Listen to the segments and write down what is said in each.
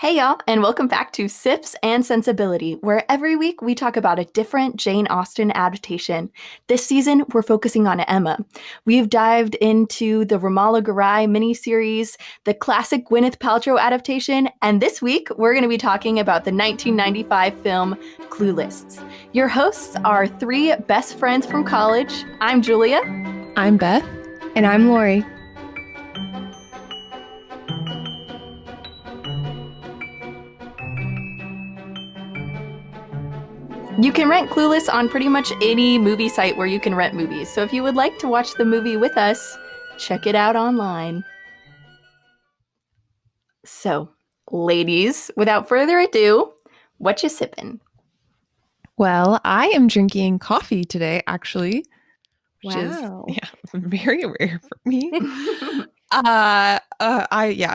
Hey, y'all, and welcome back to Sips and Sensibility, where every week we talk about a different Jane Austen adaptation. This season, we're focusing on Emma. We've dived into the Ramallah Garai miniseries, the classic Gwyneth Paltrow adaptation, and this week we're going to be talking about the 1995 film Clueless. Your hosts are three best friends from college. I'm Julia. I'm Beth. And I'm Lori. You can rent Clueless on pretty much any movie site where you can rent movies. So if you would like to watch the movie with us, check it out online. So, ladies, without further ado, what you sipping? Well, I am drinking coffee today, actually, which Wow. is very rare for me. It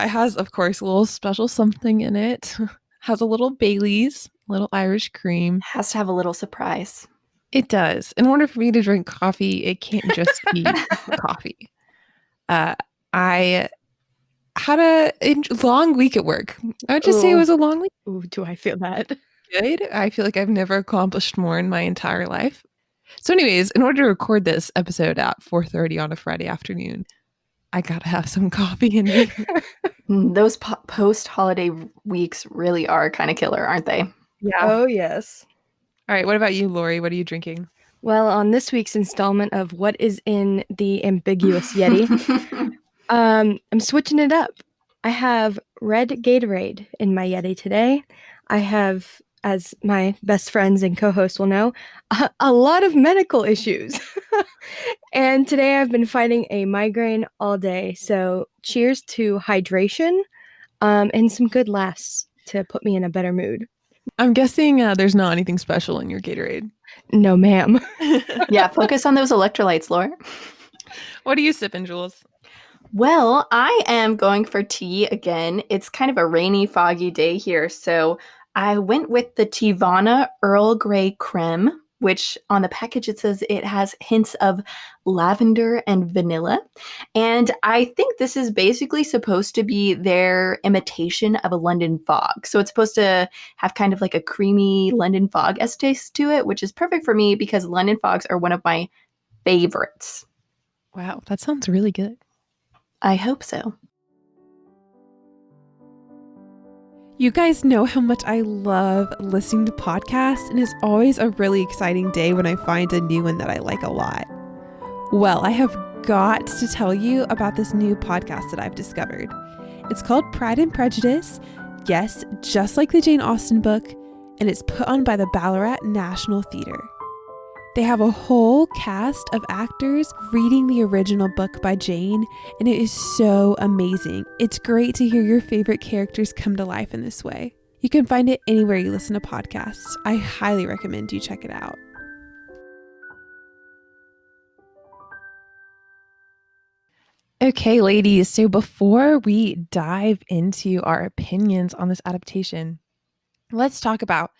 has, of course, a little special something in it. Has a little Bailey's, little Irish cream. Has to have a little surprise. It does. In order for me to drink coffee, it can't just be coffee. I had a long week at work. I would just say it was a long week. Ooh, do I feel that? Good. I feel like I've never accomplished more in my entire life. So anyways, in order to record this episode at 4:30 on a Friday afternoon, I gotta have some coffee in me. Those post-holiday weeks really are kind of killer, aren't they? Yeah. Oh, yes. All right. What about you, Lori? What are you drinking? Well, on this week's installment of What is in the Ambiguous Yeti, I'm switching it up. I have red Gatorade in my Yeti today. I have, as my best friends and co-hosts will know, a lot of medical issues. And today I've been fighting a migraine all day. So cheers to hydration and some good laughs to put me in a better mood. I'm guessing there's not anything special in your Gatorade. No, ma'am. Yeah, focus on those electrolytes, Laura. What are you sipping, Jules? Well, I am going for tea again. It's kind of a rainy, foggy day here, so I went with the Tivana Earl Grey Creme, which on the package it says it has hints of lavender and vanilla. And I think this is basically supposed to be their imitation of a London fog. So it's supposed to have kind of like a creamy London fog taste to it, which is perfect for me because London fogs are one of my favorites. Wow, that sounds really good. I hope so. You guys know how much I love listening to podcasts, and it's always a really exciting day when I find a new one that I like a lot. Well, I have got to tell you about this new podcast that I've discovered. It's called Pride and Prejudice. Yes, just like the Jane Austen book, and it's put on by the Ballarat National Theatre. They have a whole cast of actors reading the original book by Jane, and it is so amazing. It's great to hear your favorite characters come to life in this way. You can find it anywhere you listen to podcasts. I highly recommend you check it out. Okay, ladies, so before we dive into our opinions on this adaptation, let's talk about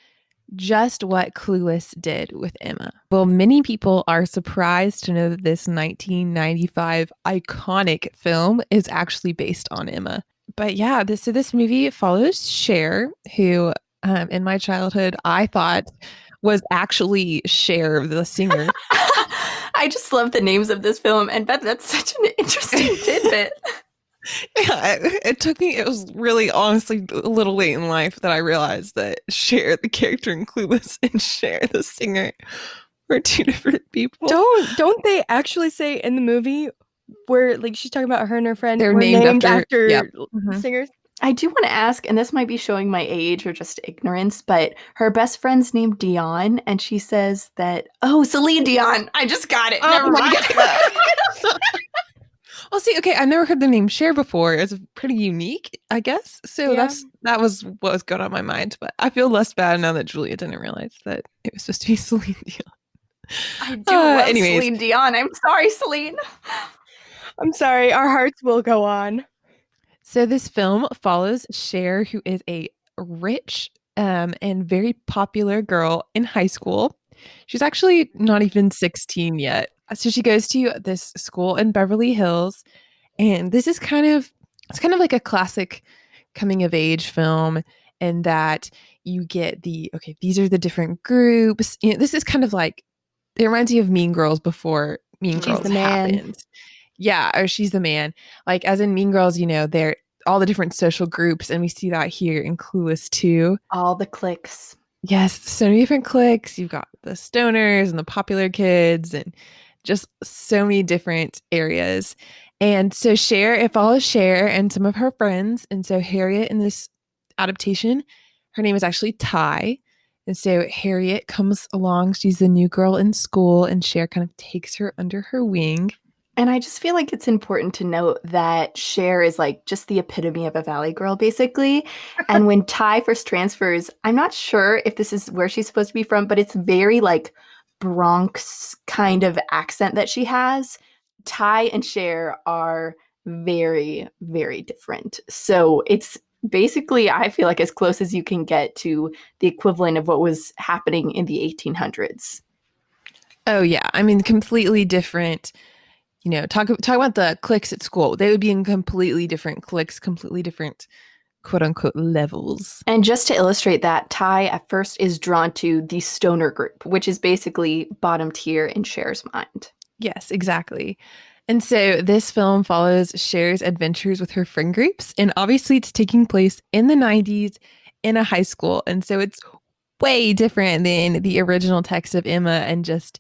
just what Clueless did with Emma. Well, many people are surprised to know that this 1995 iconic film is actually based on Emma. But yeah, this movie follows Cher, who in my childhood I thought was actually Cher, the singer. I just love the names of this film, and Beth, that's such an interesting tidbit. Yeah, it was really honestly a little late in life that I realized that Cher, the character in Clueless, and Cher, the singer, were two different people. Don't they actually say in the movie where like she's talking about her and her friend They're were named after yep. Mm-hmm. singers? I do want to ask, and this might be showing my age or just ignorance, but her best friend's named Dion, and she says that, Celine Dion. I just got it. Never mind. Well, see, okay, I've never heard the name Cher before. It's pretty unique, I guess. So that was what was going on my mind. But I feel less bad now that Julia didn't realize that it was supposed to be Celine Dion. I do love Celine Dion. I'm sorry, Celine. I'm sorry. Our hearts will go on. So this film follows Cher, who is a rich and very popular girl in high school. She's actually not even 16 yet. So she goes to this school in Beverly Hills, and this is kind of like a classic coming of age film, and that you get okay, these are the different groups. This is kind of like, it reminds me of Mean Girls before Mean She's Girls the man. happened. Yeah, or She's the Man. Like, as in Mean Girls, they're all the different social groups, and we see that here in Clueless too. All the cliques. Yes, so many different cliques. You've got the stoners and the popular kids, and just so many different areas. And so it follows Cher and some of her friends. And so Harriet in this adaptation, her name is actually Ty. And so Harriet comes along. She's the new girl in school, and Cher kind of takes her under her wing. And I just feel like it's important to note that Cher is like just the epitome of a Valley girl, basically. And when Ty first transfers, I'm not sure if this is where she's supposed to be from, but it's very like Bronx kind of accent that she has. Ty and Cher are very, very different. So it's basically, I feel like, as close as you can get to the equivalent of what was happening in the 1800s. Oh, yeah. I mean, completely different. Talk about the cliques at school. They would be in completely different cliques, completely different quote unquote levels. And just to illustrate that, Ty at first is drawn to the stoner group, which is basically bottom tier in Cher's mind. Yes, exactly. And so this film follows Cher's adventures with her friend groups. And obviously, it's taking place in the 90s in a high school. And so it's way different than the original text of Emma, and just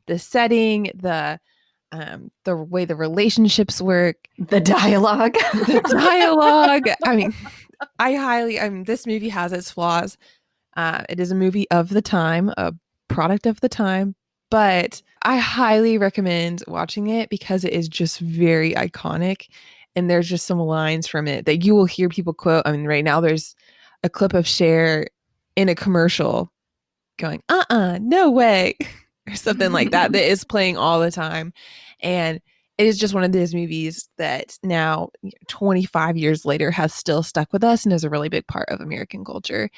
the setting, the way the relationships work, the dialogue. I mean, this movie has its flaws. It is a movie of the time, a product of the time, but I highly recommend watching it because it is just very iconic. And there's just some lines from it that you will hear people quote. I mean, right now there's a clip of Cher in a commercial going, no way, or something like that is playing all the time. And it is just one of those movies that now, 25 years later, has still stuck with us and is a really big part of American culture.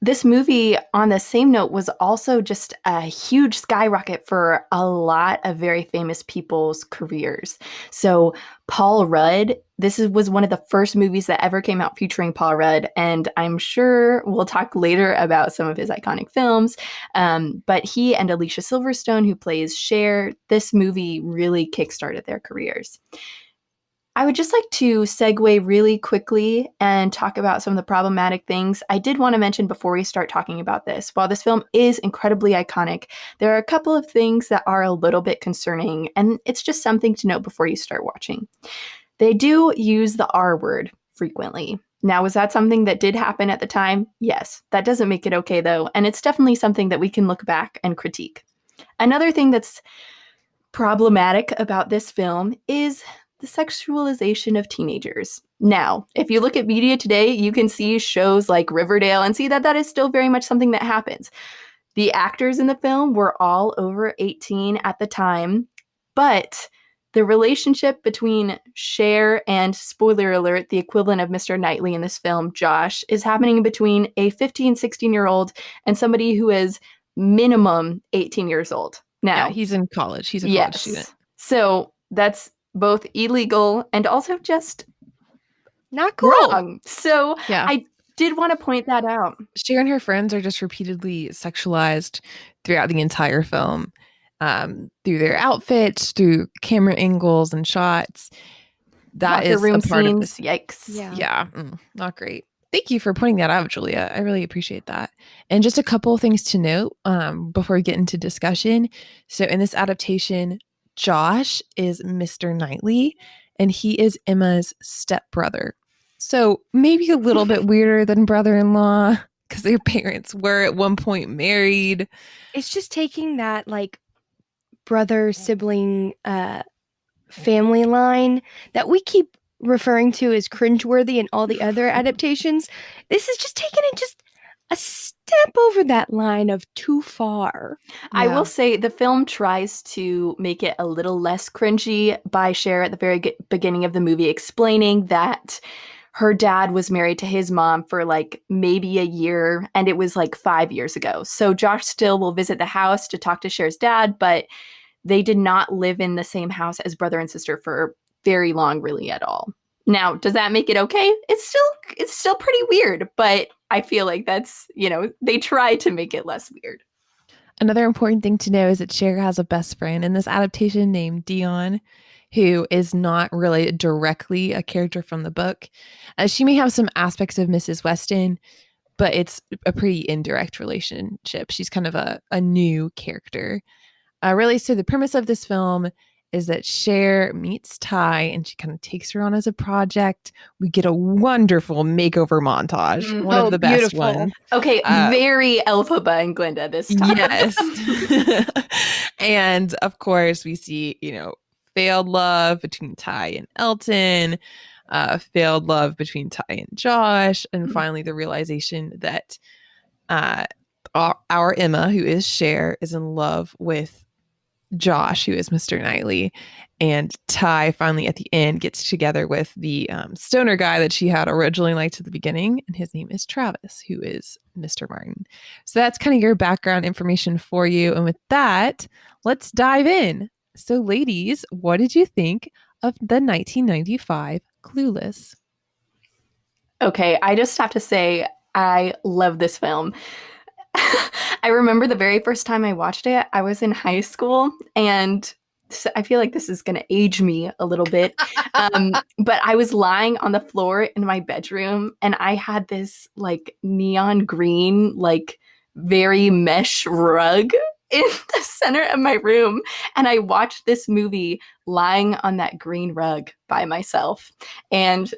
This movie, on the same note, was also just a huge skyrocket for a lot of very famous people's careers. So Paul Rudd, was one of the first movies that ever came out featuring Paul Rudd, and I'm sure we'll talk later about some of his iconic films. But he and Alicia Silverstone, who plays Cher, this movie really kickstarted their careers. I would just like to segue really quickly and talk about some of the problematic things I did want to mention before we start talking about this. While this film is incredibly iconic, there are a couple of things that are a little bit concerning, and it's just something to note before you start watching. They do use the R word frequently. Now, was that something that did happen at the time? Yes. That doesn't make it okay, though, and it's definitely something that we can look back and critique. Another thing that's problematic about this film is the sexualization of teenagers. Now, if you look at media today, you can see shows like Riverdale and see that that is still very much something that happens. The actors in the film were all over 18 at the time, but the relationship between Cher and, spoiler alert, the equivalent of Mr. Knightley in this film, Josh, is happening between a 15, 16-year-old and somebody who is minimum 18 years old. Now, yeah, he's in college. He's a college student. So that's both illegal and also just not cool. Wrong. So yeah. I did want to point that out. Cher and her friends are just repeatedly sexualized throughout the entire film, through their outfits, through camera angles and shots. That is room a part scenes. Of this. Yikes. Yeah, not great. Thank you for pointing that out, Julia. I really appreciate that. And just a couple of things to note before we get into discussion. So in this adaptation, Josh is Mr. Knightley, and he is Emma's stepbrother. So maybe a little bit weirder than brother-in-law, because their parents were at one point married. It's just taking that like brother sibling family line that we keep referring to as cringeworthy in all the other adaptations. This is just taking it just a step over that line of too far. Yeah. I will say the film tries to make it a little less cringy by Cher at the very beginning of the movie explaining that her dad was married to his mom for like maybe a year, and it was like 5 years ago. So Josh still will visit the house to talk to Cher's dad, but they did not live in the same house as brother and sister for very long, really, at all. Now, does that make it okay? It's still pretty weird, but I feel like that's, they try to make it less weird. Another important thing to know is that Cher has a best friend in this adaptation named Dion, who is not really directly a character from the book. She may have some aspects of Mrs. Weston, but it's a pretty indirect relationship. She's kind of a new character. Really, so the premise of this film is that Cher meets Ty and she kind of takes her on as a project. We get a wonderful makeover montage, one of Oh, the best beautiful. ones. Okay, very Elphaba and Glinda this time. Yes. And of course, we see, failed love between Ty and Elton, failed love between Ty and Josh, and finally the realization that our Emma, who is Cher, is in love with Josh, who is Mr. Knightley, and Ty finally at the end gets together with the stoner guy that she had originally liked at the beginning, and his name is Travis, who is Mr. Martin. So that's kind of your background information for you. And with that, let's dive in. So, ladies, what did you think of the 1995 Clueless? Okay, I just have to say, I love this film. I remember the very first time I watched it, I was in high school, and I feel like this is going to age me a little bit. But I was lying on the floor in my bedroom, and I had this like neon green, like very mesh rug in the center of my room. And I watched this movie lying on that green rug by myself. And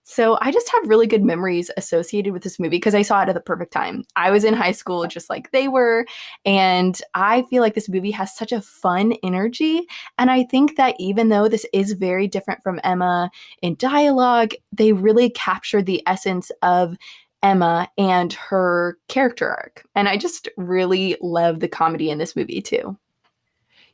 so I just have really good memories associated with this movie because I saw it at the perfect time. I was in high school just like they were, and I feel like this movie has such a fun energy. And I think that even though this is very different from Emma in dialogue, they really captured the essence of Emma and her character arc. And I just really love the comedy in this movie too.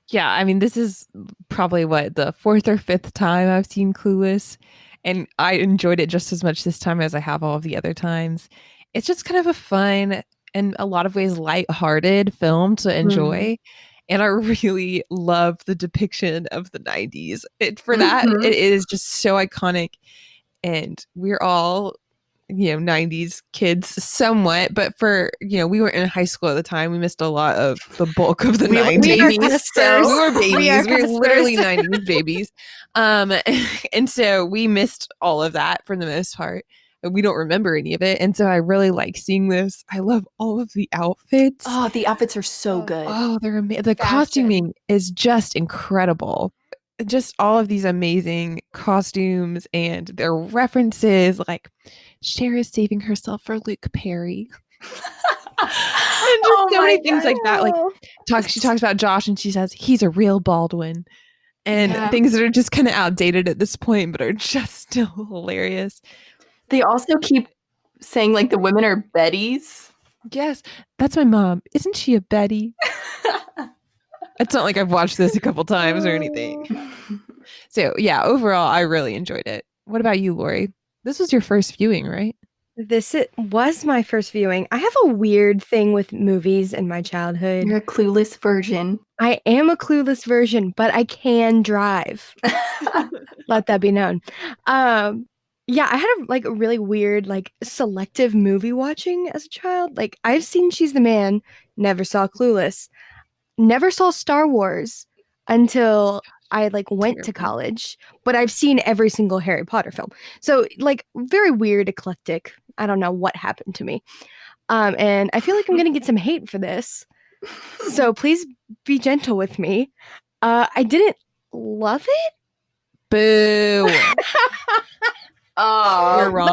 Yeah, I mean, this is probably the fourth or fifth time I've seen Clueless, and I enjoyed it just as much this time as I have all of the other times. It's just kind of a fun and a lot of ways lighthearted film to Mm. enjoy. And I really love the depiction of the 90s. For that, Mhm. it is just so iconic. And we're all 90s kids somewhat, but we were in high school at the time. We missed a lot of the bulk of the We were 90s. babies, so We were We are babies. We were literally customers. 90s babies. And so we missed all of that for the most part. And we don't remember any of it. And so I really like seeing this. I love all of the outfits. Oh, the outfits are so good. Oh, the Fashion. costuming is just incredible. Just all of these amazing costumes and their references, like Cher is saving herself for Luke Perry. And just Oh so my many things like that. Like she talks about Josh and she says he's a real Baldwin. And Yeah. things that are just kind of outdated at this point, but are just still hilarious. They also keep saying like the women are Bettys. Yes, that's my mom. Isn't she a Betty? It's not like I've watched this a couple times or anything. So yeah, overall, I really enjoyed it. What about you, Lori? This was your first viewing, right? Was my first viewing. I have a weird thing with movies in my childhood. You're a clueless virgin. I am a clueless version, but I can drive. Let that be known. Yeah, I had a really weird, selective movie watching as a child. Like I've seen She's the Man, never saw Clueless, never saw Star Wars until I went to Terrible. college, but I've seen every single Harry Potter film. So very weird, eclectic. I don't know what happened to me. And I feel like I'm gonna get some hate for this. So please be gentle with me. I didn't love it. Boo. Oh, You're wrong.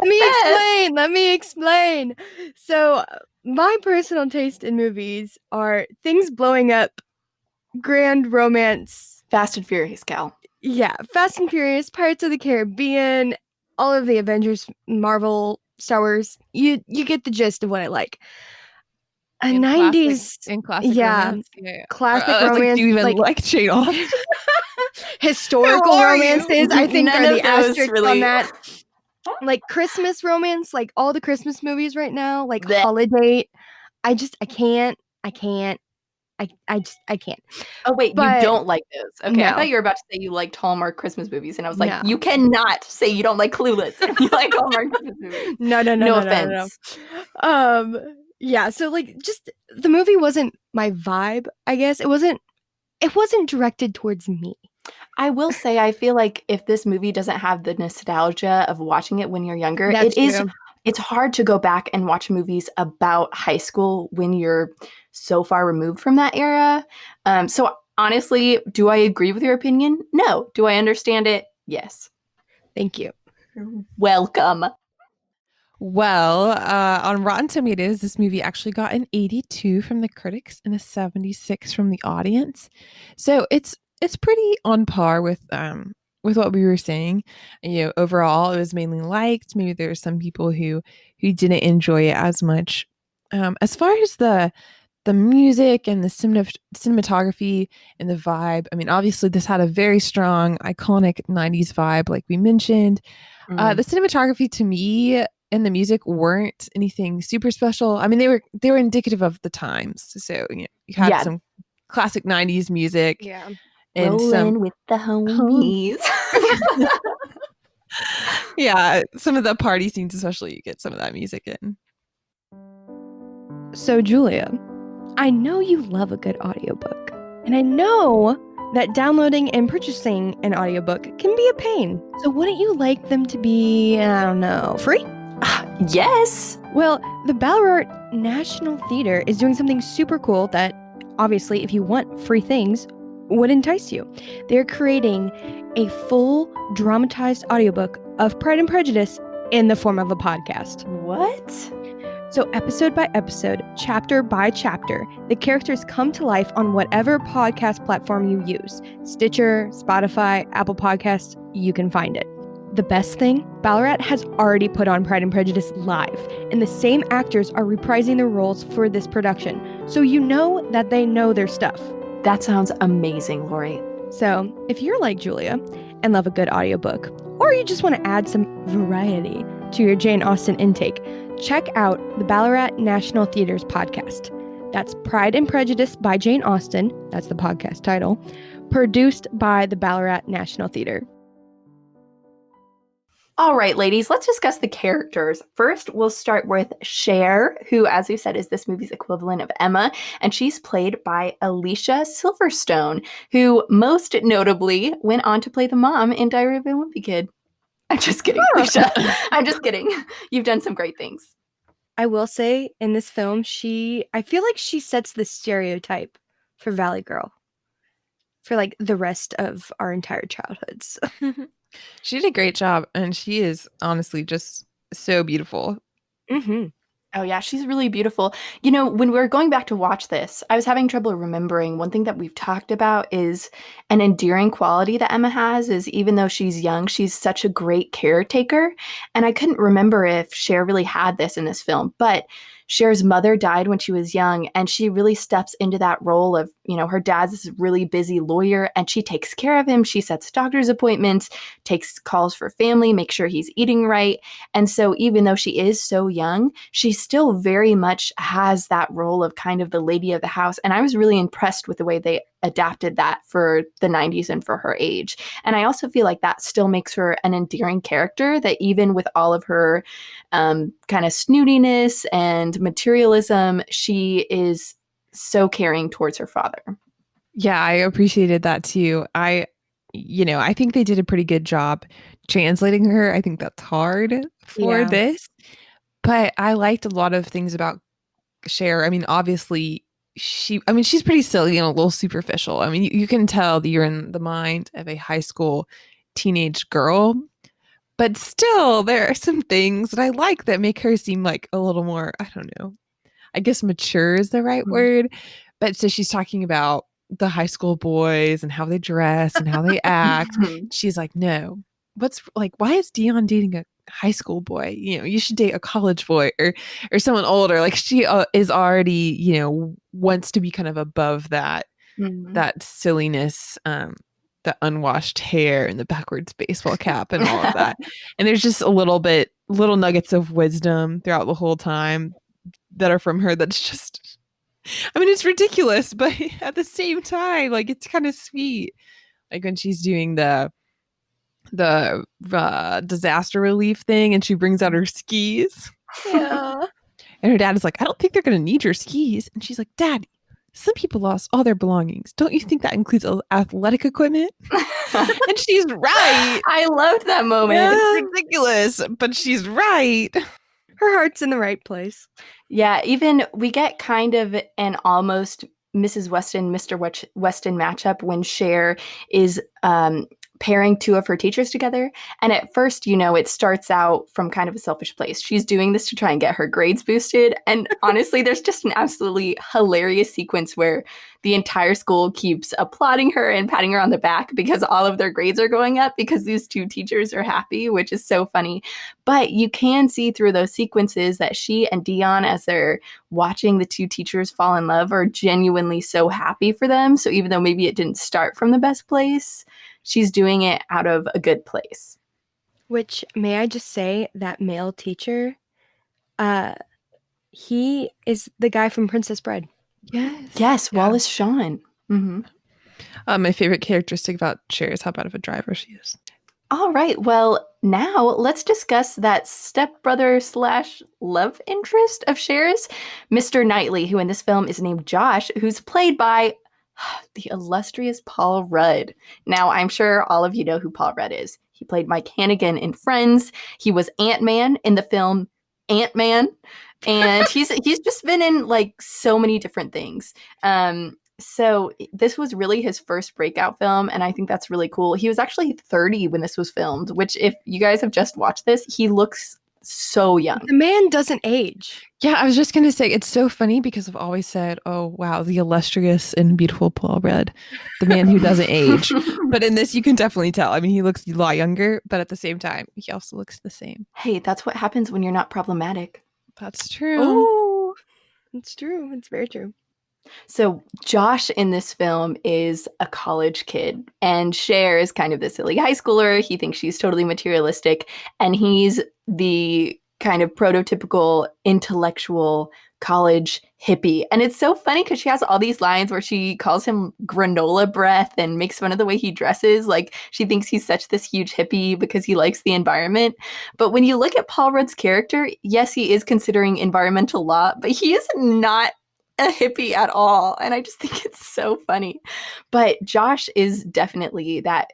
Let me explain. So, my personal taste in movies are things blowing up, grand romance. Fast and Furious, Cal. Yeah, Fast and Furious, Pirates of the Caribbean, all of the Avengers, Marvel, Star Wars. You get the gist of what I like. A In 90s, classic yeah, romance. Yeah. classic I was like, do romance, you even like Jane Austen? historical Who are you? romances, I think None are the of those asterisks on really. that. Like Christmas romance, like all the Christmas movies right now, like Blech. Holiday. I can't. I can't. Oh, wait, you But don't like those. Okay, I thought no, you were about to say you liked Hallmark Christmas movies, and I was like, no. you cannot say you don't like Clueless and you like Hallmark Christmas movies. No, no, no, No no, no, no, offense. no. Yeah, so like just the movie wasn't my vibe, I guess. It wasn't directed towards me. I will say, I feel like if this movie doesn't have the nostalgia of watching it when you're younger, That's true. it's hard to go back and watch movies about high school when you're so far removed from that era. So honestly, do I agree with your opinion? No. Do I understand it? Yes. Thank you. You're welcome. Well, on Rotten Tomatoes, this movie actually got an 82 from the critics and a 76 from the audience. So it's pretty on par with what we were saying. You know, overall, it was mainly liked. Maybe there were some people who didn't enjoy it as much. As far as the music and the cinematography and the vibe, I mean, obviously, this had a very strong, iconic 90s vibe, like we mentioned. The Mm. cinematography to me and the music weren't anything super special. I mean, they were indicative of the times. So you had Yeah. some classic 90s music Yeah. and some Rolling with the home. homies. Yeah, some of the party scenes especially you get some of that music in. So, Julia, I know you love a good audiobook. And I know that downloading and purchasing an audiobook can be a pain. So, wouldn't you like them to be, I don't know, free? Yes. Well, the Ballarat National Theater is doing something super cool that, obviously, if you want free things, would entice you. They're creating a full dramatized audiobook of Pride and Prejudice in the form of a podcast. What? So, episode by episode, chapter by chapter, the characters come to life on whatever podcast platform you use. Stitcher, Spotify, Apple Podcasts, you can find it. The best thing, Ballarat has already put on Pride and Prejudice live, and the same actors are reprising their roles for this production, so you know that they know their stuff. That sounds amazing, Lori. So, if you're like Julia and love a good audiobook, or you just want to add some variety to your Jane Austen intake, check out the Ballarat National Theater's podcast. That's Pride and Prejudice by Jane Austen, that's the podcast title, produced by the Ballarat National Theater. All right, ladies, let's discuss the characters. First, we'll start with Cher, who, as we said, is this movie's equivalent of Emma, and she's played by Alicia Silverstone, who most notably went on to play the mom in Diary of a Wimpy Kid. I'm just kidding, Alicia. I'm just kidding. You've done some great things. I will say, in this film, I feel like she sets the stereotype for Valley Girl for like the rest of our entire childhoods. She did a great job, and she is honestly just so beautiful. Mm-hmm. Oh, yeah, she's really beautiful. You know, when we were going back to watch this, I was having trouble remembering. One thing that we've talked about is an endearing quality that Emma has is even though she's young, she's such a great caretaker. And I couldn't remember if Cher really had this in this film, but Cher's mother died when she was young, and she really steps into that role of, you know, her dad's this really busy lawyer, and she takes care of him. She sets doctor's appointments, takes calls for family, makes sure he's eating right. And so even though she is so young, she still very much has that role of kind of the lady of the house. And I was really impressed with the way they adapted that for the 90s and for her age. And I also feel like that still makes her an endearing character, that even with all of her kind of snootiness and materialism, she is so caring towards her father. Yeah, I appreciated that too. I think they did a pretty good job translating her. I think that's hard for Yeah. this, but I liked a lot of things about Cher. I mean, obviously, she's pretty silly and a little superficial. I mean, you can tell that you're in the mind of a high school teenage girl, but still, there are some things that I like that make her seem like a little more, I don't know, I guess mature is the right word. But so she's talking about the high school boys and how they dress and how they act. She's like, no, what's like, why is Dion dating a high school boy? You know, you should date a college boy or someone older. Like she is already, wants to be kind of above that silliness, the unwashed hair and the backwards baseball cap and all of that. And there's just little nuggets of wisdom throughout the whole time that are from her that's just I mean, it's ridiculous, but at the same time, like it's kind of sweet. Like when she's doing the disaster relief thing, and she brings out her skis, Yeah. and her dad is like, "I don't think they're gonna need your skis," and she's like, "Dad, some people lost all their belongings. Don't you think that includes athletic equipment?" And she's right. I loved that moment. It's Yeah. ridiculous, but she's right. Her heart's in the right place. Yeah, even we get kind of an almost Mrs. Weston, Mr. Weston matchup when Cher is pairing two of her teachers together. And at first, it starts out from kind of a selfish place. She's doing this to try and get her grades boosted. And honestly, there's just an absolutely hilarious sequence where the entire school keeps applauding her and patting her on the back because all of their grades are going up because these two teachers are happy, which is so funny. But you can see through those sequences that she and Dion, as they're watching the two teachers fall in love, are genuinely so happy for them. So even though maybe it didn't start from the best place, she's doing it out of a good place. Which, may I just say, that male teacher, he is the guy from Princess Bride. Yes, Yeah. Wallace Shawn. Mm-hmm. My favorite characteristic about Cher is how bad of a driver she is. All right. Well, now let's discuss that stepbrother slash love interest of Cher's, Mr. Knightley, who in this film is named Josh, who's played by the illustrious Paul Rudd. Now, I'm sure all of you know who Paul Rudd is. He played Mike Hannigan in Friends. He was Ant-Man in the film Ant-Man. And he's just been in like so many different things. So this was really his first breakout film, and I think that's really cool. He was actually 30 when this was filmed, which if you guys have just watched this, he looks so young. The man doesn't age. Yeah, I was just going to say, it's so funny because I've always said, oh, wow, the illustrious and beautiful Paul Rudd, the man who doesn't age. But in this, you can definitely tell. I mean, he looks a lot younger, but at the same time, he also looks the same. Hey, that's what happens when you're not problematic. That's true. Oh, it's true. It's very true. So Josh in this film is a college kid, and Cher is kind of the silly high schooler. He thinks she's totally materialistic, and he's the kind of prototypical intellectual college hippie. And it's so funny because she has all these lines where she calls him granola breath and makes fun of the way he dresses. Like she thinks he's such this huge hippie because he likes the environment. But when you look at Paul Rudd's character, yes, he is considering environmental law, but he is not a hippie at all. And I just think it's so funny. But Josh is definitely that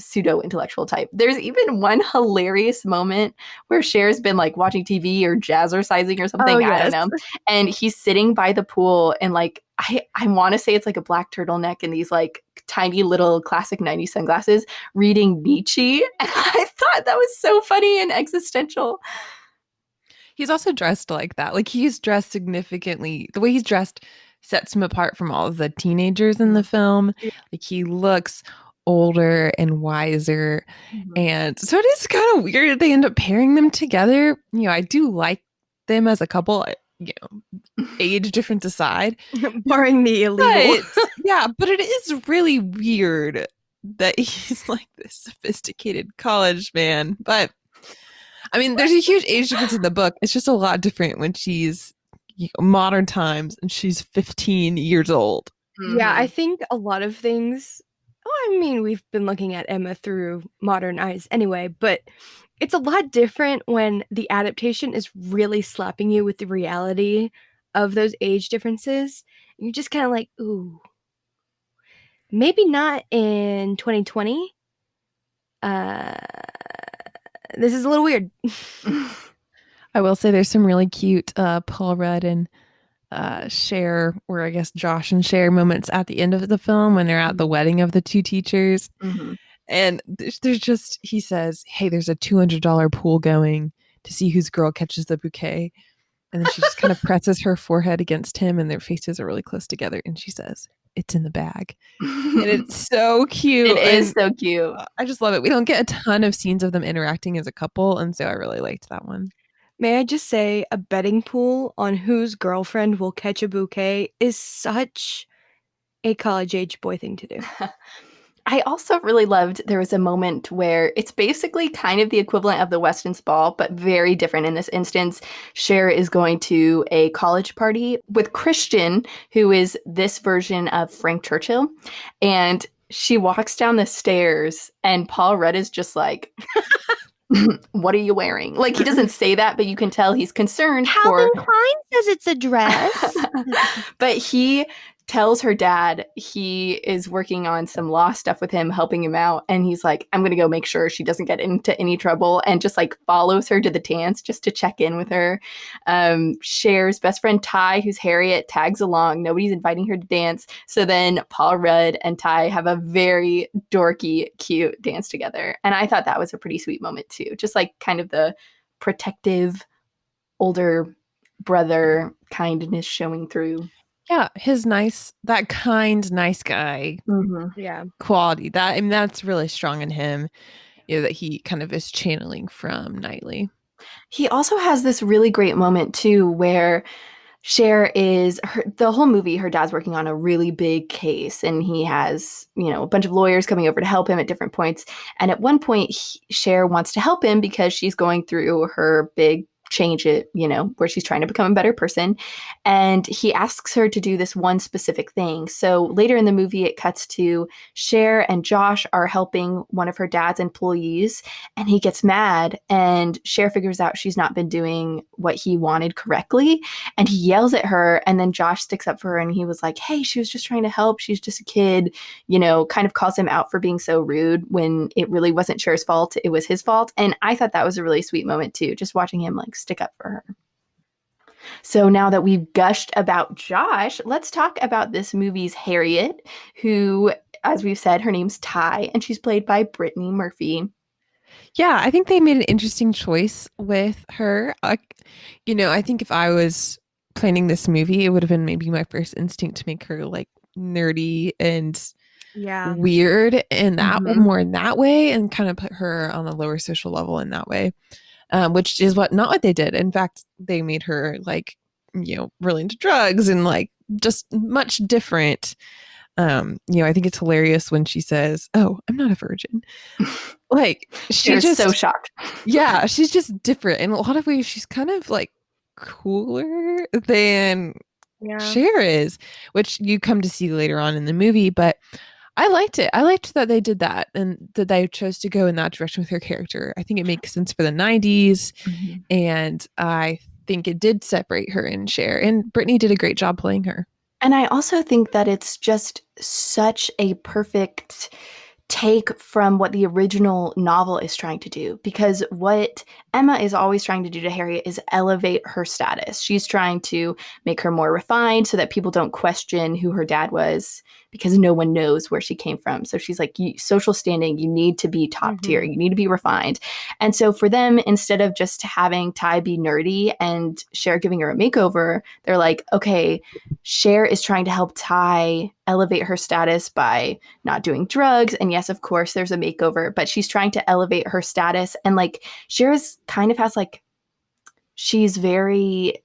pseudo intellectual type. There's even one hilarious moment where Cher's been like watching TV or jazzercising or something. Oh, I yes. don't know. And he's sitting by the pool and like I want to say it's like a black turtleneck and these like tiny little classic 90s sunglasses reading Nietzsche. And I thought that was so funny and existential. He's also dressed like that. Like he's dressed significantly. The way he's dressed sets him apart from all of the teenagers in the film. Like he looks older and wiser. Mhm. And so it is kind of weird they end up pairing them together. You know, I do like them as a couple, age difference aside. Barring the illegal. But, yeah, but it is really weird that he's like this sophisticated college man. But I mean, there's a huge age difference in the book. It's just a lot different when she's modern times and she's 15 years old. Yeah, I think a lot of things. Oh, I mean, we've been looking at Emma through modern eyes anyway, but it's a lot different when the adaptation is really slapping you with the reality of those age differences. You're just kind of like, ooh, maybe not in 2020. This is a little weird. I will say there's some really cute Paul Rudd and Cher, or I guess Josh and Cher moments at the end of the film when they're at the wedding of the two teachers. Mm-hmm. And there's just, he says, hey, there's a $200 pool going to see whose girl catches the bouquet. And then she just kind of presses her forehead against him and their faces are really close together. And she says, it's in the bag. And it's so cute. It is so cute. I just love it. We don't get a ton of scenes of them interacting as a couple. And so I really liked that one. May I just say, a betting pool on whose girlfriend will catch a bouquet is such a college-age boy thing to do. I also really loved there was a moment where it's basically kind of the equivalent of the Weston's Ball, but very different in this instance. Cher is going to a college party with Christian, who is this version of Frank Churchill. And she walks down the stairs, and Paul Rudd is just like, what are you wearing? Like, he doesn't say that, but you can tell he's concerned Calvin for Klein says it's a dress. but he tells her dad he is working on some law stuff with him, helping him out. And he's like, I'm going to go make sure she doesn't get into any trouble, and just like follows her to the dance just to check in with her. Cher's best friend Ty, who's Harriet, tags along. Nobody's inviting her to dance. So then Paul Rudd and Ty have a very dorky, cute dance together. And I thought that was a pretty sweet moment too. Just like kind of the protective older brother kindness showing through. Yeah, his nice, that kind, nice guy Mm-hmm. Yeah. quality. That I mean, that's really strong in him. That he kind of is channeling from Knightley. He also has this really great moment too where Cher is the whole movie. Her dad's working on a really big case, and he has a bunch of lawyers coming over to help him at different points. And at one point, Cher wants to help him because she's going through her big change it, where she's trying to become a better person. And he asks her to do this one specific thing. So later in the movie, it cuts to Cher and Josh are helping one of her dad's employees, and he gets mad. And Cher figures out she's not been doing what he wanted correctly, and he yells at her. And then Josh sticks up for her, and he was like, hey, she was just trying to help, she's just a kid, kind of calls him out for being so rude when it really wasn't Cher's fault, it was his fault. And I thought that was a really sweet moment too, just watching him like stick up for her. So now that we've gushed about Josh, let's talk about this movie's Harriet, who, as we've said, her name's Ty, and she's played by Brittany Murphy. Yeah, I think they made an interesting choice with her. I think if I was planning this movie, it would have been maybe my first instinct to make her like nerdy and Yeah. weird in that Mhm. more in that way, and kind of put her on a lower social level in that way, which is not what they did. In fact, they made her like really into drugs and like just much different. I think it's hilarious when she says, "Oh, I'm not a virgin." Like she They're so just, shocked. yeah, she's just different in a lot of ways. She's kind of like cooler than Yeah. Cher is, which you come to see later on in the movie. But I liked it. I liked that they did that and that they chose to go in that direction with her character. I think it makes sense for the 90s. Mhm. And I think it did separate her and Cher. And Brittany did a great job playing her. And I also think that it's just such a perfect take from what the original novel is trying to do, because what Emma is always trying to do to Harriet is elevate her status. She's trying to make her more refined so that people don't question who her dad was, because no one knows where she came from. So she's like, social standing, you need to be top tier, you need to be refined. And so for them, instead of just having Ty be nerdy and Cher giving her a makeover, they're like, okay, Cher is trying to help Ty elevate her status by not doing drugs. And yes, of course, there's a makeover, but she's trying to elevate her status. And like, Cher's kind of has like, she's very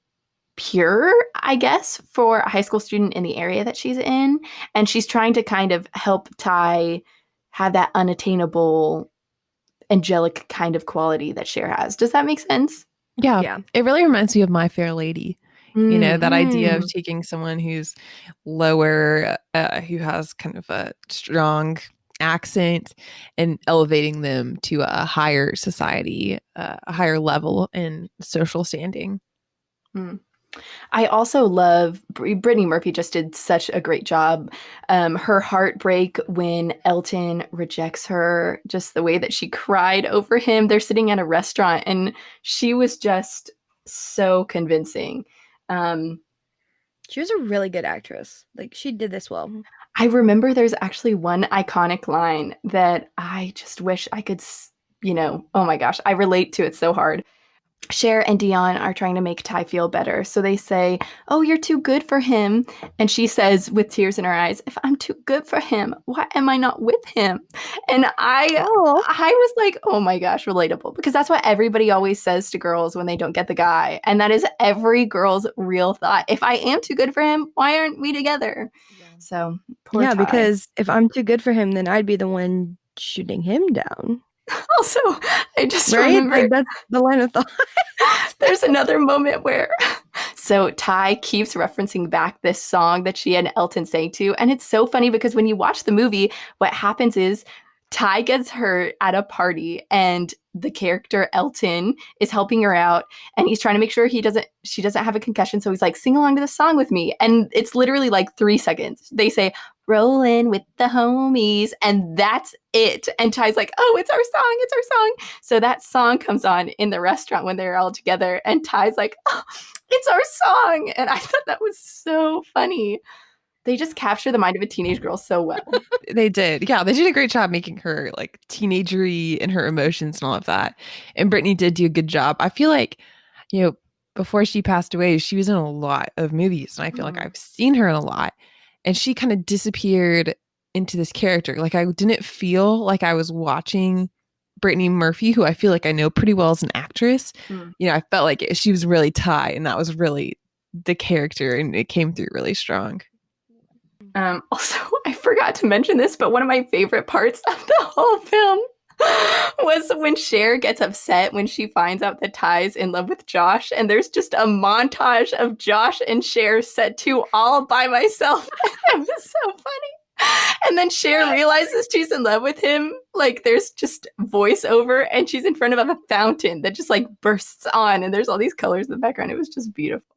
pure, I guess, for a high school student in the area that she's in. And she's trying to kind of help Ty have that unattainable, angelic kind of quality that Cher has. Does that make sense? Yeah, Yeah. it really reminds me of My Fair Lady. That idea of taking someone who's lower, who has kind of a strong accent and elevating them to a higher society, a higher level in social standing. Mm. I also love Brittany Murphy just did such a great job. Her heartbreak when Elton rejects her, just the way that she cried over him. They're sitting at a restaurant, and she was just so convincing. Um, She was a really good actress. Like she did this well. I remember there's actually one iconic line that I just wish I could, oh my gosh, I relate to it so hard. Cher and Dion are trying to make Ty feel better. So they say, "Oh, you're too good for him." And she says with tears in her eyes, "If I'm too good for him, why am I not with him?" And Oh, I was like, "Oh my gosh, relatable." Because that's what everybody always says to girls when they don't get the guy. And that is every girl's real thought. If I am too good for him, why aren't we together? Yeah. So, poor yeah, Ty. because if I'm too good for him, then I'd be the one shooting him down, Also, I just right? remember Like that's the line of thought. there's another moment where so Ty keeps referencing back this song that she and Elton sang to. And it's so funny because when you watch the movie, what happens is Ty gets hurt at a party and the character Elton is helping her out and he's trying to make sure she doesn't have a concussion. So he's like, sing along to the song with me. And it's literally like 3 seconds. They say, "Rolling with the homies," and that's it. And Ty's like, "Oh, it's our song, it's our song." So that song comes on in the restaurant when they're all together, and Ty's like, "Oh, it's our song." And I thought that was so funny. They just capture the mind of a teenage girl so well. They did. Yeah, they did a great job making her like teenagery and her emotions and all of that. And Brittany did do a good job. I feel like, you know, before she passed away, she was in a lot of movies, and I feel like Mm. I've seen her in a lot. And she kind of disappeared into this character. Like I didn't feel like I was watching Brittany Murphy, who I feel like I know pretty well as an actress. Mm. You know, I felt like she was really Ty, and that was really the character, and it came through really strong. Also, I forgot to mention this, but one of my favorite parts of the whole film was when Cher gets upset when she finds out that Ty's in love with Josh, and there's just a montage of Josh and Cher set to All by Myself. It was so funny. And then Cher realizes she's in love with him. Like there's just voiceover, and she's in front of a fountain that just like bursts on, and there's all these colors in the background. It was just beautiful.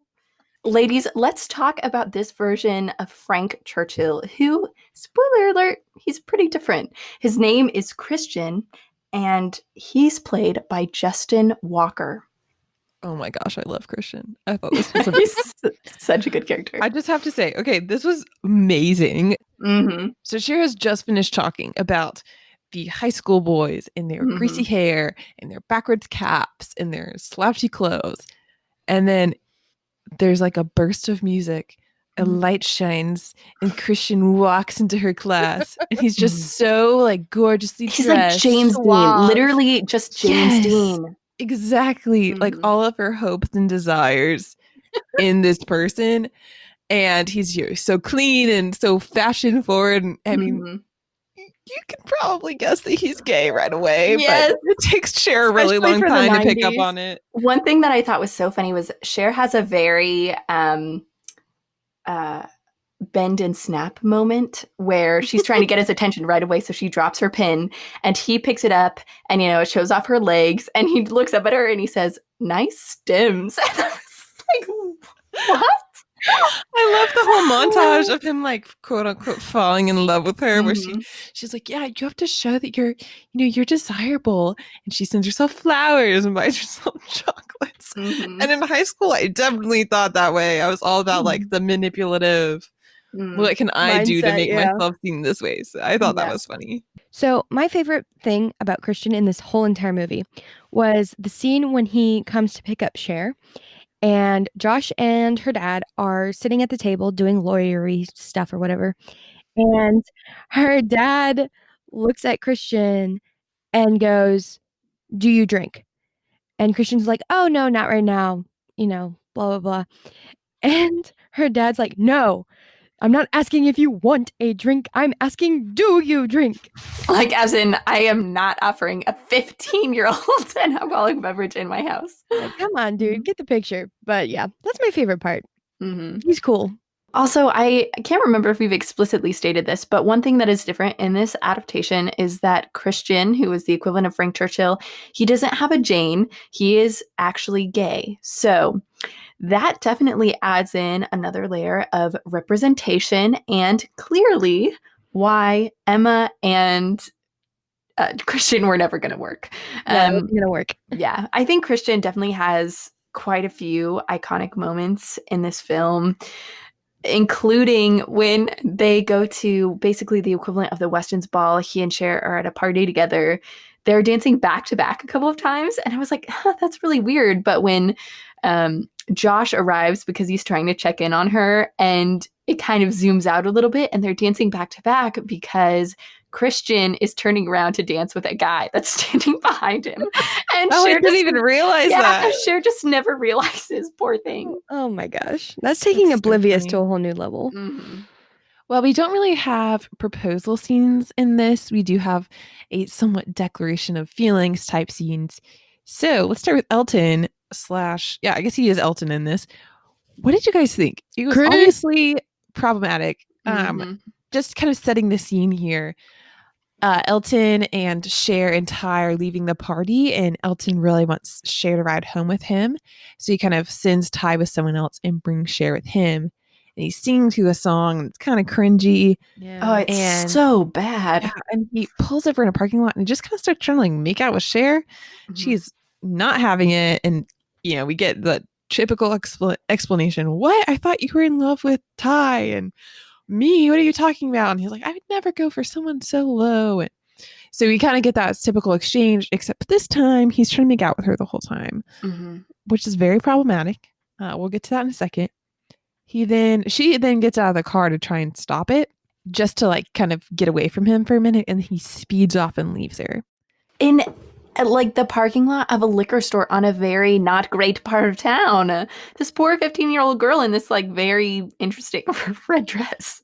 Ladies, let's talk about this version of Frank Churchill, who, spoiler alert, he's pretty different. His name is Christian, and he's played by Justin Walker. Oh my gosh, I love Christian. I thought this was He's such a good character. I just have to say, okay, this was amazing. Mm-hmm. So Shira has just finished talking about the high school boys and their greasy Mm-hmm. hair and their backwards caps and their slouchy clothes. And then there's like a burst of music, a light shines, and Christian walks into her class. And he's just so like gorgeously He's like dressed. James Dean, Suave. literally just James Yes, Dean. exactly. Like Mm-hmm. all of her hopes and desires in this person. And he's so clean and so fashion forward. And I mean, Mm-hmm. you can probably guess that he's gay right away, but Yes. it takes Cher a really Especially long for the time to pick up 90s. on it. One thing that I thought was so funny was Cher has a very uh, bend and snap moment where she's trying to get his attention right away. So she drops her pin and he picks it up and, it shows off her legs and he looks up at her and he says, "Nice stems." And I was like, what? I love the whole montage of him like quote unquote falling in love with her where Mhm. she's like, yeah, you have to show that you're desirable. And she sends herself flowers and buys herself chocolates. Mhm. And in high school, I definitely thought that way. I was all about like the manipulative, Mm. what can I do to Mindset, make yeah. myself seem this way? So I thought that Yeah. was funny. So, my favorite thing about Christian in this whole entire movie was the scene when he comes to pick up Cher, and Josh and her dad are sitting at the table doing lawyery stuff or whatever. And her dad looks at Christian and goes, "Do you drink?" And Christian's like, "Oh, no, not right now, blah, blah, blah." And her dad's like, "No, I'm not asking if you want a drink. I'm asking, do you drink?" Like, as in, I am not offering a 15-year-old an alcoholic beverage in my house. Like, come on, dude, get the picture. But yeah, that's my favorite part. Mm-hmm. He's cool. Also, I can't remember if we've explicitly stated this, but one thing that is different in this adaptation is that Christian, who is the equivalent of Frank Churchill, he doesn't have a Jane. He is actually gay. So that definitely adds in another layer of representation and clearly why Emma and Christian were never going to work. No, it wasn't gonna work. Yeah, I think Christian definitely has quite a few iconic moments in this film, including when they go to basically the equivalent of the Weston's ball. He and Cher are at a party together. they're dancing back to back a couple of times. And I was like, huh, that's really weird. But when Josh arrives because he's trying to check in on her, and it kind of zooms out a little bit, and they're dancing back to back because Christian is turning around to dance with a guy that's standing behind him. And Oh, I Cher didn't even realize that. Cher just never realizes, poor thing. Oh my gosh. That's taking That's so Oblivious funny. to a whole new level. Mm-hmm. Well, we don't really have proposal scenes in this. We do have a somewhat declaration of feelings type scenes. So let's start with Elton slash, yeah, I guess he is Elton in this. What did you guys think? It was Chris. obviously problematic. Mm-hmm. Just kind of setting the scene here. Elton and Cher and Ty are leaving the party, and Elton really wants Cher to ride home with him. So he kind of sends Ty with someone else and brings Cher with him. And he's singing to a song, and it's kind of cringy. Oh, it's And so bad. yeah, and he pulls over in a parking lot and just kind of starts trying to like make out with Cher. Mm-hmm. She's not having it. And, you know, we get the typical explanation. What? I thought you were in love with Ty. And me, what are you talking about? And he's like, I would never go for someone so low. And so we kind of get that typical exchange, except this time he's trying to make out with her the whole time, which is very problematic. We'll get to that in a second. She then gets out of the car to try and stop it, just to like kind of get away from him for a minute, and he speeds off and leaves her. In like the parking lot of a liquor store on a very not great part of town. This poor 15-year-old girl in this like very interesting red dress.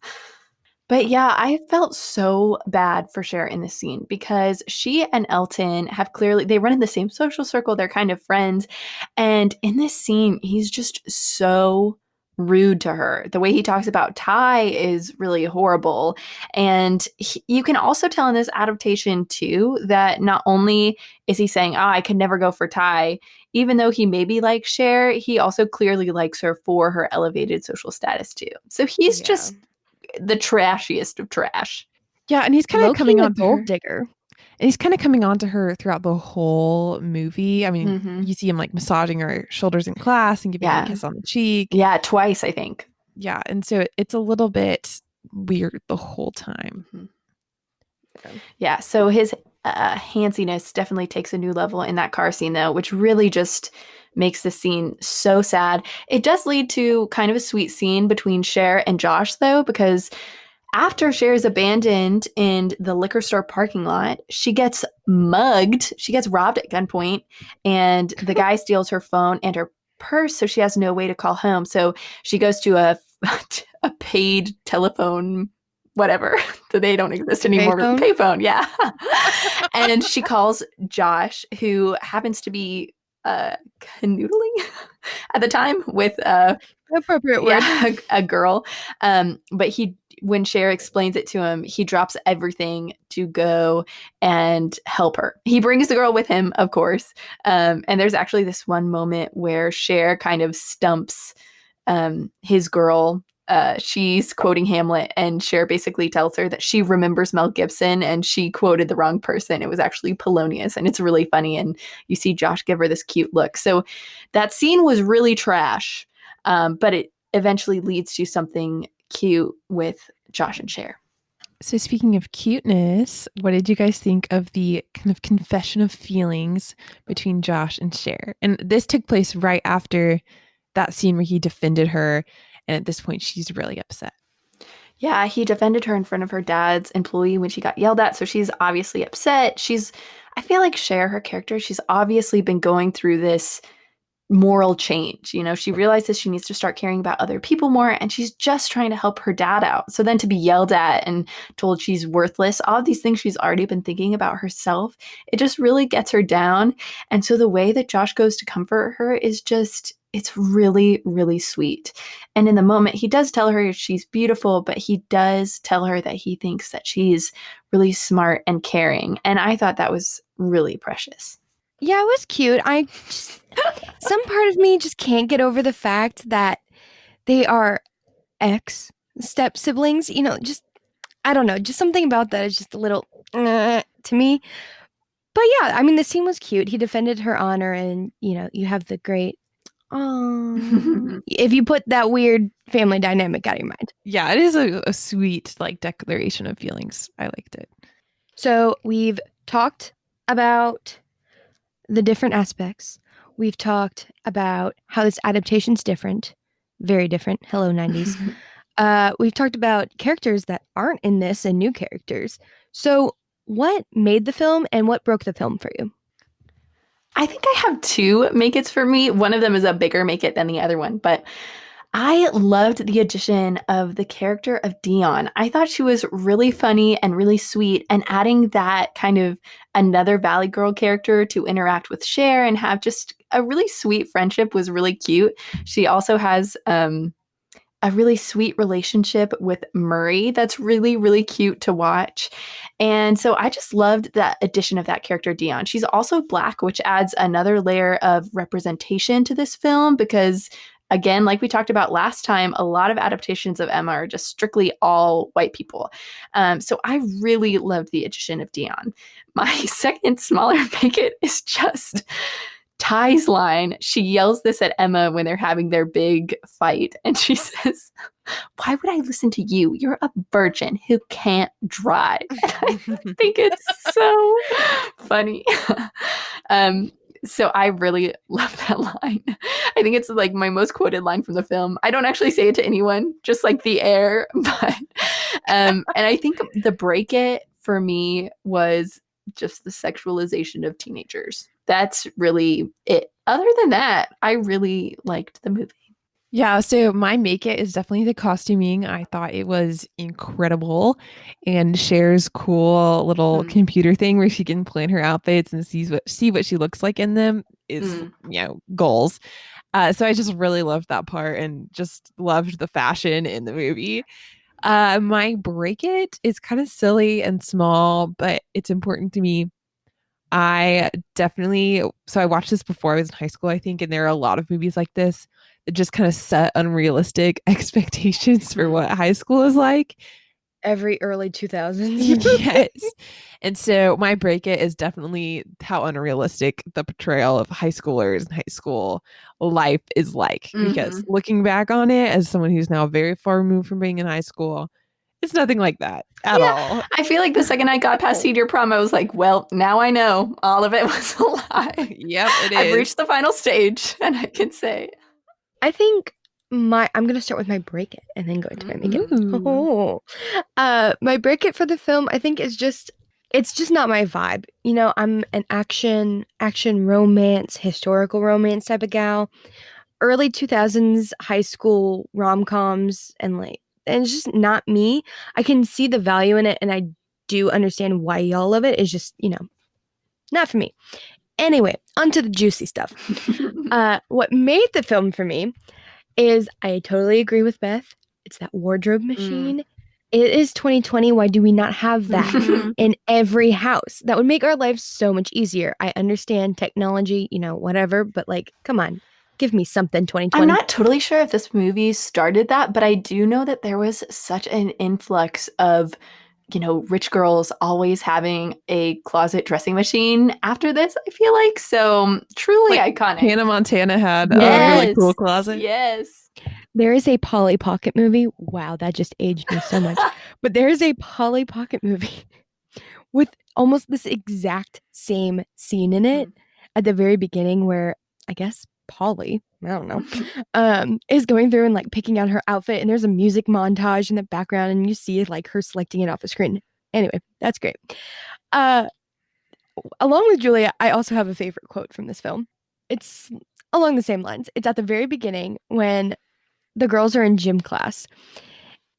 But yeah, I felt so bad for Cher in this scene because she and Elton have they run in the same social circle. They're kind of friends. And in this scene, he's just so rude to her. The way he talks about Ty is really horrible. And you can also tell in this adaptation too that not only is he saying, I could never go for Ty, even though he maybe likes Cher, he also clearly likes her for her elevated social status too. So he's just the trashiest of trash. Yeah, and he's kind of coming on to her. Digger. And he's kind of coming on to her throughout the whole movie. I mean, you see him like massaging her shoulders in class and giving her a kiss on the cheek. Yeah, twice, I think. Yeah, and so it's a little bit weird the whole time. Yeah, so his handsiness definitely takes a new level in that car scene, though, which really just makes the scene so sad. It does lead to kind of a sweet scene between Cher and Josh, though, because after Cher is abandoned in the liquor store parking lot, she gets mugged. She gets robbed at gunpoint, and the guy steals her phone and her purse, so she has no way to call home. So she goes to a paid telephone, whatever. So they don't exist anymore. Payphone, yeah. And she calls Josh, who happens to be canoodling at the time with appropriate word. Yeah, a girl. But when Cher explains it to him, he drops everything to go and help her. He brings the girl with him, of course. And there's actually this one moment where Cher kind of stumps his girl. She's quoting Hamlet, and Cher basically tells her that she remembers Mel Gibson and she quoted the wrong person. It was actually Polonius, and it's really funny. And you see Josh give her this cute look. So that scene was really trash, but it eventually leads to something cute with Josh and Cher. So speaking of cuteness, what did you guys think of the kind of confession of feelings between Josh and Cher? And this took place right after that scene where he defended her. And at this point, she's really upset. Yeah, he defended her in front of her dad's employee when she got yelled at. So she's obviously upset. I feel like Cher, her character, she's obviously been going through this moral change. You know, she realizes she needs to start caring about other people more, and she's just trying to help her dad out. So then to be yelled at and told she's worthless, all of these things she's already been thinking about herself, it just really gets her down. And so the way that Josh goes to comfort her is just, it's really, really sweet. And in the moment, he does tell her she's beautiful, but he does tell her that he thinks that she's really smart and caring. And I thought that was really precious. Yeah, it was cute. Some part of me just can't get over the fact that they are step siblings. You know, just, I don't know, just something about that is just a little to me. But yeah, I mean, the scene was cute. He defended her honor, and, you know, you have the great, if you put that weird family dynamic out of your mind. Yeah, it is a sweet, like, declaration of feelings. I liked it. So we've talked about the different aspects. We've talked about how this adaptation's different, very different. Hello, 90s. We've talked about characters that aren't in this and new characters. So, what made the film and what broke the film for you? I think I have two make it's for me. One of them is a bigger make it than the other one, but I loved the addition of the character of Dion. I thought she was really funny and really sweet, and adding that kind of another Valley Girl character to interact with Cher and have just a really sweet friendship was really cute. She also has a really sweet relationship with Murray that's really, really cute to watch. And so I just loved that addition of that character, Dion. She's also Black, which adds another layer of representation to this film because, again, like we talked about last time, a lot of adaptations of Emma are just strictly all white people. So I really loved the addition of Dion. My second smaller picket is just Ty's line. She yells this at Emma when they're having their big fight, and she says, "Why would I listen to you? You're a virgin who can't drive." And I think it's so funny. So I really love that line. I think it's like my most quoted line from the film. I don't actually say it to anyone, just like the air. But and I think the break it for me was just the sexualization of teenagers. That's really it. Other than that, I really liked the movie. Yeah, so my make it is definitely the costuming. I thought it was incredible. And Cher's cool little Mm. computer thing where she can plan her outfits and see what she looks like in them is, Mm. goals. So I just really loved that part and just loved the fashion in the movie. My break it is kind of silly and small, but it's important to me. I watched this before I was in high school, I think, and there are a lot of movies like this that just kind of set unrealistic expectations for what high school is like. Every early 2000s. Yes. And so my break it is definitely how unrealistic the portrayal of high schoolers and high school life is like. Because Mm-hmm. looking back on it as someone who's now very far removed from being in high school, it's nothing like that at Yeah, all. I feel like the second I got past Senior Prom, I was like, well, now I know all of it was a lie. Yep, it I've is. reached the final stage, and I can say, I think I'm gonna start with my break it and then go into my make it. Ooh. My break it for the film, I think, is just it's just not my vibe. You know, I'm an action romance, historical romance type of gal. Early 2000s high school rom-coms and it's just not me. I can see the value in it and I do understand why y'all love it. It's just, not for me. Anyway, onto the juicy stuff. What made the film for me is I totally agree with Beth. It's that wardrobe machine. It is 2020. Why do we not have that in every house? That would make our lives so much easier. I understand technology, whatever, but like, come on, give me something 2020. I'm not totally sure if this movie started that, but I do know that there was such an influx of rich girls always having a closet dressing machine after this, I feel like. So truly Like iconic. Hannah Montana had a really Yes. cool closet. Yes. There is a Polly Pocket movie. Wow, that just aged me so much. But there is a Polly Pocket movie with almost this exact same scene in it at the very beginning where I guess Polly, I don't know, is going through and like picking out her outfit and there's a music montage in the background and you see like her selecting it off the screen. Anyway, that's great. Along with Julia, I also have a favorite quote from this film. It's along the same lines. It's at the very beginning when the girls are in gym class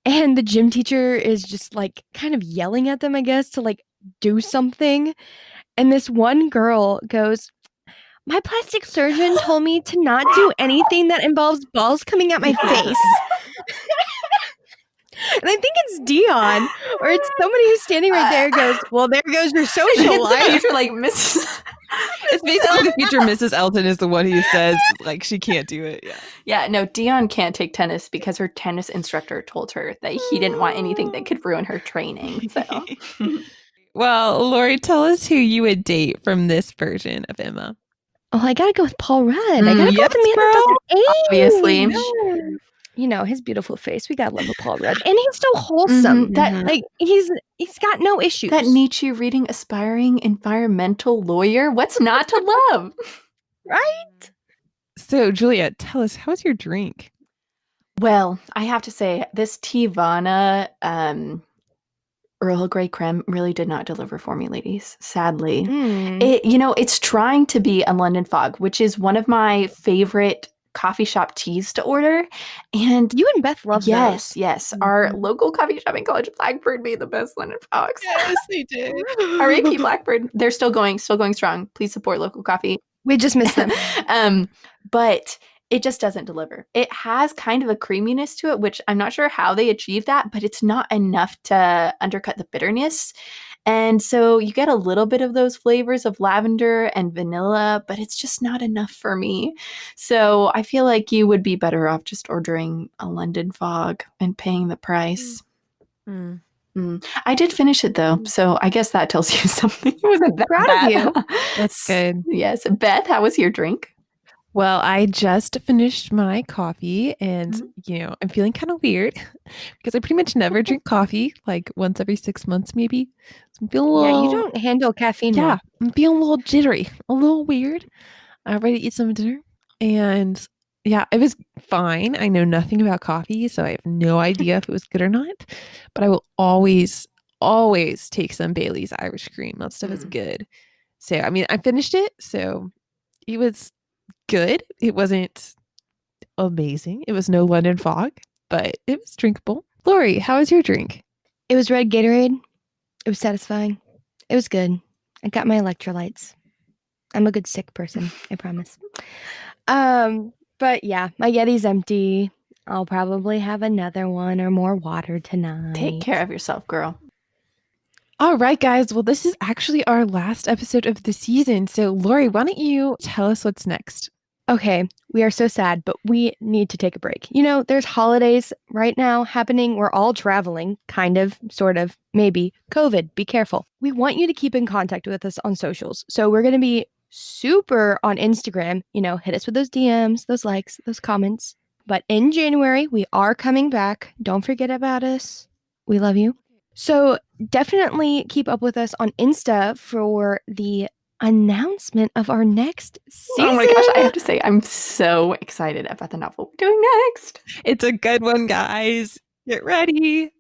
and the gym teacher is just like kind of yelling at them, I guess, to like do something. And this one girl goes, "My plastic surgeon told me to not do anything that involves balls coming at my face." And I think it's Dion, or it's somebody who's standing right there goes, "Well, there goes your social life." Future, like Mrs. It's basically the future Mrs. Elton is the one who says like she can't do it. Yeah. Yeah, no, Dion can't take tennis because her tennis instructor told her that he didn't want anything that could ruin her training. So, Well, Lori, tell us who you would date from this version of Emma. Oh, I gotta go with Paul Rudd. I gotta go yes, with the man girl. that doesn't age. Obviously. Yeah. his beautiful face. We gotta love a Paul Rudd, and he's so wholesome. Like he's got no issues. That Nietzsche reading aspiring environmental lawyer. What's not to love? Right? So, Julia, tell us, how's your drink? Well, I have to say, this Tivana Earl Grey creme really did not deliver for me, ladies. Sadly, it's trying to be a London Fog, which is one of my favorite coffee shop teas to order. And you and Beth love those. Yes. Our local coffee shop in College Blackbird made the best London Fogs. Yes, they did. R.A.P. Blackbird. They're still going strong. Please support local coffee. We just missed them. But it just doesn't deliver. It has kind of a creaminess to it, which I'm not sure how they achieve that, but it's not enough to undercut the bitterness. And so you get a little bit of those flavors of lavender and vanilla, but it's just not enough for me. So I feel like you would be better off just ordering a London Fog and paying the price. I did finish it though, so I guess that tells you something. It wasn't that proud bad. of you. That's good. Yes. Beth, how was your drink? Well, I just finished my coffee and, I'm feeling kind of weird because I pretty much never drink coffee, like once every 6 months, maybe. So I'm feeling a little... Yeah, you don't handle caffeine well. I'm feeling a little jittery, a little weird. I'm ready to eat some dinner. And yeah, it was fine. I know nothing about coffee, so I have no idea if it was good or not. But I will always take some Bailey's Irish Cream. That stuff is good. So, I mean, I finished it, so it was good. It wasn't amazing. It was no London Fog, but it was drinkable. Lori, how was your drink? It was red Gatorade. It was satisfying. It was good. I got my electrolytes. I'm a good sick person, I promise. But yeah, my Yeti's empty. I'll probably have another one or more water tonight. Take care of yourself, girl. All right, guys. Well, this is actually our last episode of the season. So, Lori, why don't you tell us what's next? Okay, we are so sad, but we need to take a break. There's holidays right now happening. We're all traveling, kind of, sort of, maybe. COVID, be careful. We want you to keep in contact with us on socials. So we're going to be super on Instagram. Hit us with those DMs, those likes, those comments. But in January, we are coming back. Don't forget about us. We love you. So definitely keep up with us on Insta for the announcement of our next season. Oh my gosh, I have to say, I'm so excited about the novel we're doing next. It's a good one, guys. Get ready.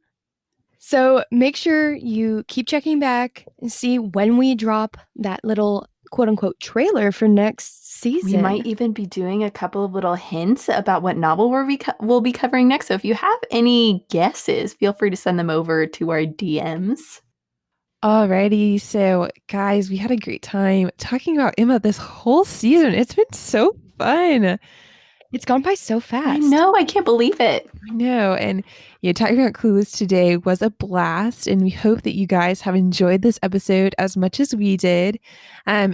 So make sure you keep checking back and see when we drop that little quote unquote trailer for next season. We might even be doing a couple of little hints about what novel we'll be covering next. So if you have any guesses, feel free to send them over to our DMs. Alrighty, so guys, we had a great time talking about Emma this whole season. It's been so fun. It's gone by so fast. I know, I can't believe it. I know, and talking about Clueless today was a blast, and we hope that you guys have enjoyed this episode as much as we did.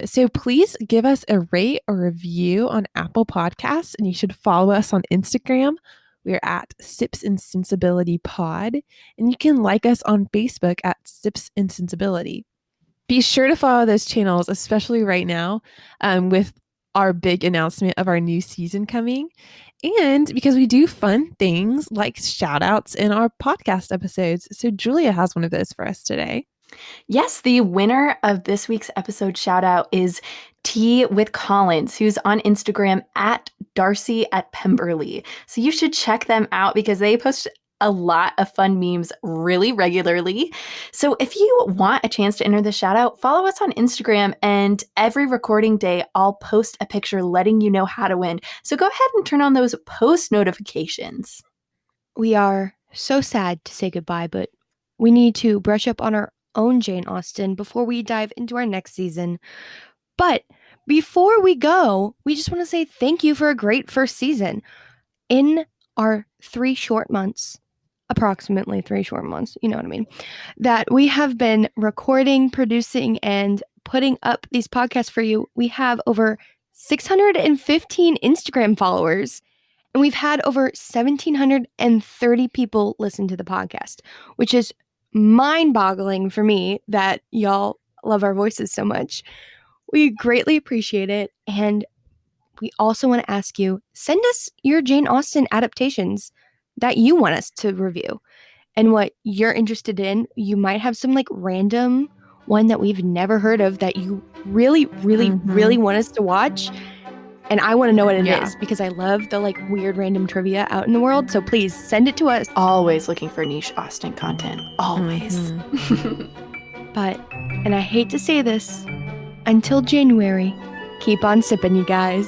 So please give us a rate or review on Apple Podcasts, and you should follow us on Instagram. We're at Sips and Sensibility Pod, and you can like us on Facebook at Sips and Sensibility. Be sure to follow those channels, especially right now with our big announcement of our new season coming. And because we do fun things like shout outs in our podcast episodes. So Julia has one of those for us today. Yes, the winner of this week's episode shout out is Tea with Collins, who's on Instagram at Darcy at Pemberley. So you should check them out because they post a lot of fun memes really regularly. So if you want a chance to enter the shout out, follow us on Instagram, and every recording day, I'll post a picture letting you know how to win. So go ahead and turn on those post notifications. We are so sad to say goodbye, but we need to brush up on our own Jane Austen before we dive into our next season. But before we go, we just want to say thank you for a great first season. In our 3 short months, approximately 3 short months, you know what I mean, that we have been recording, producing, and putting up these podcasts for you, we have over 615 Instagram followers, and we've had over 1,730 people listen to the podcast, which is mind-boggling for me that y'all love our voices so much. We greatly appreciate it, and we also want to ask you, send us your Jane Austen adaptations. that you want us to review and what you're interested in. You might have some like random one that we've never heard of that you really, really, really want us to watch. And I want to know what it is because I love the like weird random trivia out in the world. So please send it to us. Always looking for niche Austen content. Always. But, and I hate to say this, until January, keep on sipping, you guys.